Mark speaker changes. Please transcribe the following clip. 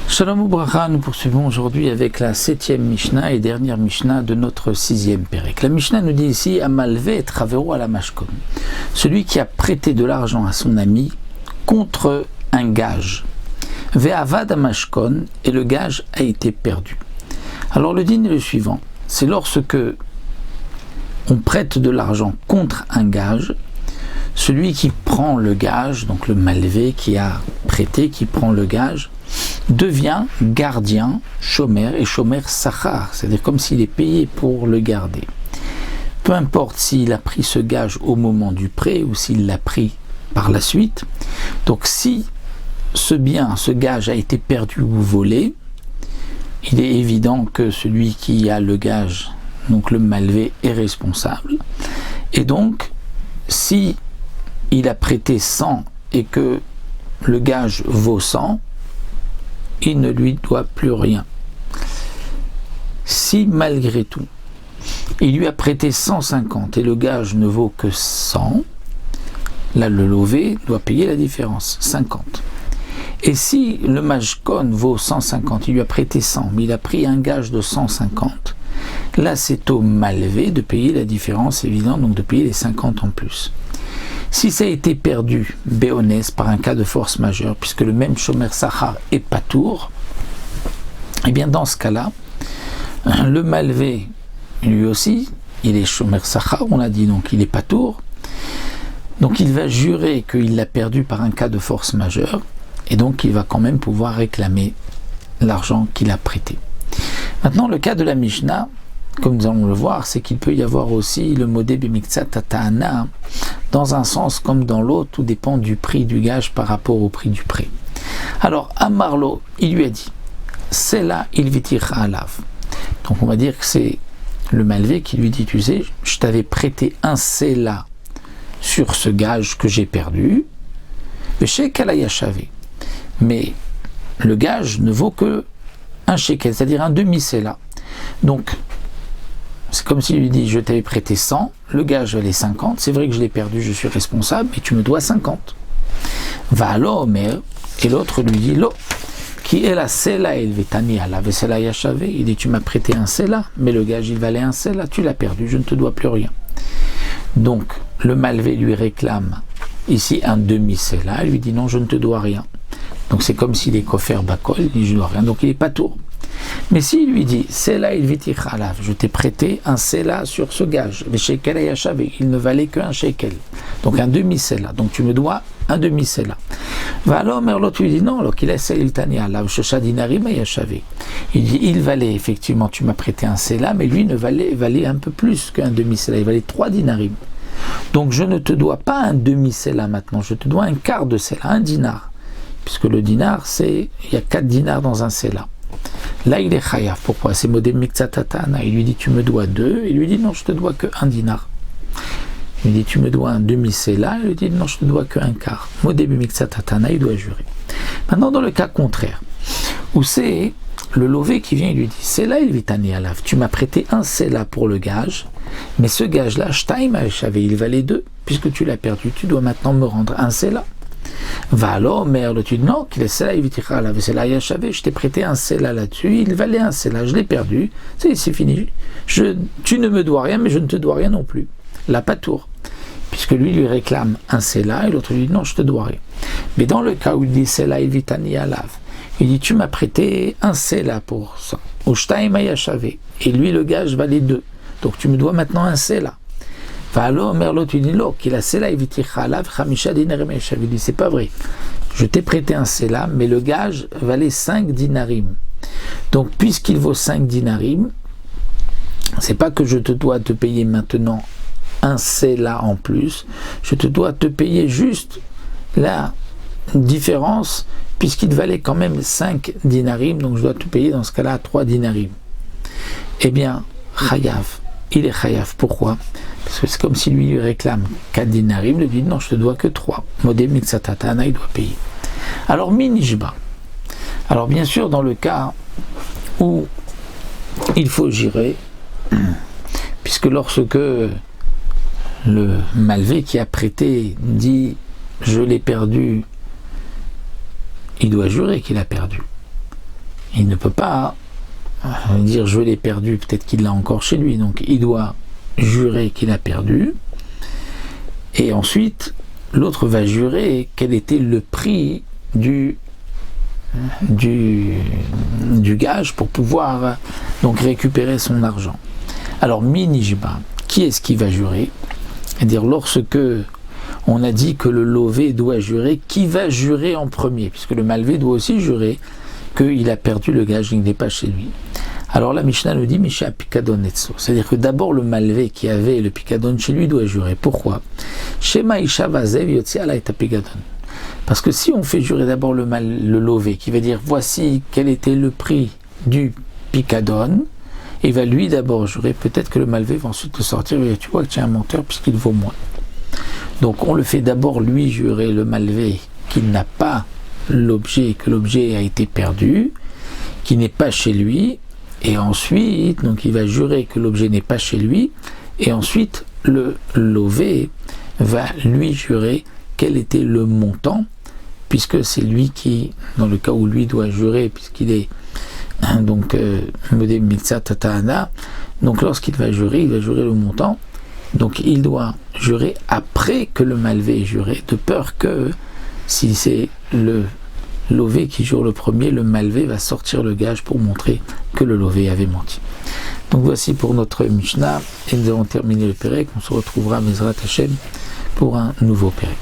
Speaker 1: Shalom Ubracha, nous poursuivons aujourd'hui avec la 7e Mishnah et dernière Mishnah de notre 6e Pérec. La Mishnah nous dit ici, Amalvé et Travero à la Mashkon, celui qui a prêté de l'argent à son ami contre un gage. Ve'avad Mashkon, et le gage a été perdu. Alors le din est le suivant, c'est lorsque on prête de l'argent contre un gage, celui qui prend le gage, donc le malvé qui a prêté, qui prend le gage, devient gardien, shomer et shomer sachar, c'est-à-dire comme s'il est payé pour le garder. Peu importe s'il a pris ce gage au moment du prêt ou s'il l'a pris par la suite. Donc si ce bien, ce gage a été perdu ou volé, il est évident que celui qui a le gage, donc le malvé, est responsable. Et donc, si il a prêté 100 et que le gage vaut 100, il ne lui doit plus rien. Si malgré tout, il lui a prêté 150 et le gage ne vaut que 100, là le lové doit payer la différence, 50. Et si le mashkon vaut 150, il lui a prêté 100, mais il a pris un gage de 150, là c'est au malvé de payer la différence, évident, donc de payer les 50 en plus. Si ça a été perdu, béonès, par un cas de force majeure, puisque le même shomer sachar est patour, eh bien dans ce cas-là, le malvé, lui aussi, il est shomer sachar, on l'a dit, donc il est patour, donc il va jurer qu'il l'a perdu par un cas de force majeure, et donc il va quand même pouvoir réclamer l'argent qu'il a prêté. Maintenant, le cas de la Mishnah, comme nous allons le voir, c'est qu'il peut y avoir aussi le modé b'miktsat ta'ana, dans un sens comme dans l'autre, tout dépend du prix du gage par rapport au prix du prêt. Alors, Amarlo, il lui a dit, c'est là, il vitira alav. Donc on va dire que c'est le malvé qui lui dit, tu sais, je t'avais prêté un sela sur ce gage que j'ai perdu, mais le gage ne vaut que un shekel, c'est-à-dire un demi-sela. Donc, c'est comme s'il lui dit, je t'avais prêté 100, le gage valait 50, c'est vrai que je l'ai perdu, je suis responsable, mais tu me dois 50. Va alors, et l'autre lui dit, lo, qui est la sela elvetani à la vesela yachave, il dit, tu m'as prêté un sela, mais le gage il valait un sela, tu l'as perdu, je ne te dois plus rien. Donc, le malvé lui réclame ici un demi-sela, il lui dit, non, je ne te dois rien. Donc c'est comme s'il est kofer bakol, il dit, je ne dois rien, donc il n'est pas tour. Mais s'il lui dit, Sela il vitir alav, je t'ai prêté un Sela sur ce gage, le shekel et yachave, il ne valait qu'un shekel, donc un demi-Sela, donc tu me dois un demi-Sela. Va alors, l'autre lui dit, non, alors qu'il est Sel tani alav, shosha dinarim et yachave. Il dit, il valait, effectivement, tu m'as prêté un Sela, mais lui ne valait un peu plus qu'un demi-Sela, il valait 3 dinarim. Donc je ne te dois pas un demi-Sela maintenant, je te dois un quart de Sela, un dinar, puisque le dinar, il y a 4 dinars dans un Sela. Là, il est chayav. Pourquoi? C'est modé miktsatana. Il lui dit, tu me dois 2. Il lui dit, non, je te dois que 1 dinar. Il lui dit, tu me dois un demi-sela. Il lui dit, non, je te dois que 1 quart. Modé miktsatana, il doit jurer. Maintenant, dans le cas contraire, où c'est le lové qui vient, il lui dit, sela il vitani alav. Tu m'as prêté un sela pour le gage, mais ce gage-là, shtaim achavé, il valait 2. Puisque tu l'as perdu, tu dois maintenant me rendre un sela. Va alors, mais tu dis non, qu'il est cela, il vitira la vaisselle, je t'ai prêté un cela là-dessus, il valait un cela, je l'ai perdu, c'est fini. Tu ne me dois rien, mais je ne te dois rien non plus. La patour, puisque lui réclame un cela, et l'autre lui dit non, je te dois rien. Mais dans le cas où il dit cela, il vitani alav, il dit tu m'as prêté un cela pour ça, au shtaim ayachave, et lui le gage valait 2, donc tu me dois maintenant un cela. Alors, l'autre lui dit, qu'il a cela, il dit, c'est pas vrai. Je t'ai prêté un cela, mais le gage valait 5 dinarim. Donc, puisqu'il vaut 5 dinarim, c'est pas que je te dois te payer maintenant un cela en plus, je te dois te payer juste la différence, puisqu'il valait quand même 5 dinarim, donc je dois te payer dans ce cas-là 3 dinarim. Eh bien, chayav. Il est chayav. Pourquoi? Parce que c'est comme si lui réclame 4 dinarim, il lui dit non, je te dois que 3. Modé miksatatana, il doit payer. Alors, minishba. Alors, bien sûr, dans le cas où il faut jurer, puisque lorsque le malvé qui a prêté dit « je l'ai perdu », il doit jurer qu'il a perdu. Il ne peut pas dire « je l'ai perdu », peut-être qu'il l'a encore chez lui, donc il doit jurer qu'il a perdu. Et ensuite, l'autre va jurer quel était le prix du gage pour pouvoir donc récupérer son argent. Alors, minijba, qui est-ce qui va jurer? C'est-à-dire, lorsque on a dit que le lové doit jurer, qui va jurer en premier? Puisque le malvé doit aussi jurer qu'il a perdu le gage, il n'est pas chez lui. Alors la Mishnah nous dit Misha Pikadon Etso. C'est-à-dire que d'abord le malvé qui avait le Pikadon chez lui doit jurer. Pourquoi? Shema Isha Vazev Yotzi Alay ta Pikadon. Parce que si on fait jurer d'abord le lové qui va dire voici quel était le prix du Pikadon, il va lui d'abord jurer, peut-être que le malvé va ensuite le sortir et dire tu vois que tu es un menteur puisqu'il vaut moins. Donc on le fait d'abord lui jurer le malvé qu'il n'a pas l'objet, que l'objet a été perdu, qui n'est pas chez lui. Et ensuite, donc il va jurer que l'objet n'est pas chez lui, et ensuite le lové va lui jurer quel était le montant, puisque c'est lui qui, dans le cas où lui doit jurer, puisqu'il est donc Modé Mitzat Tatahana, donc lorsqu'il va jurer, il va jurer le montant, donc il doit jurer après que le malvé ait juré, de peur que si c'est le lové qui jure le premier, le malvé va sortir le gage pour montrer que le lové avait menti. Donc voici pour notre Mishnah, et nous avons terminé le Pérec. On se retrouvera Mezrat Hashem pour un nouveau Pérec.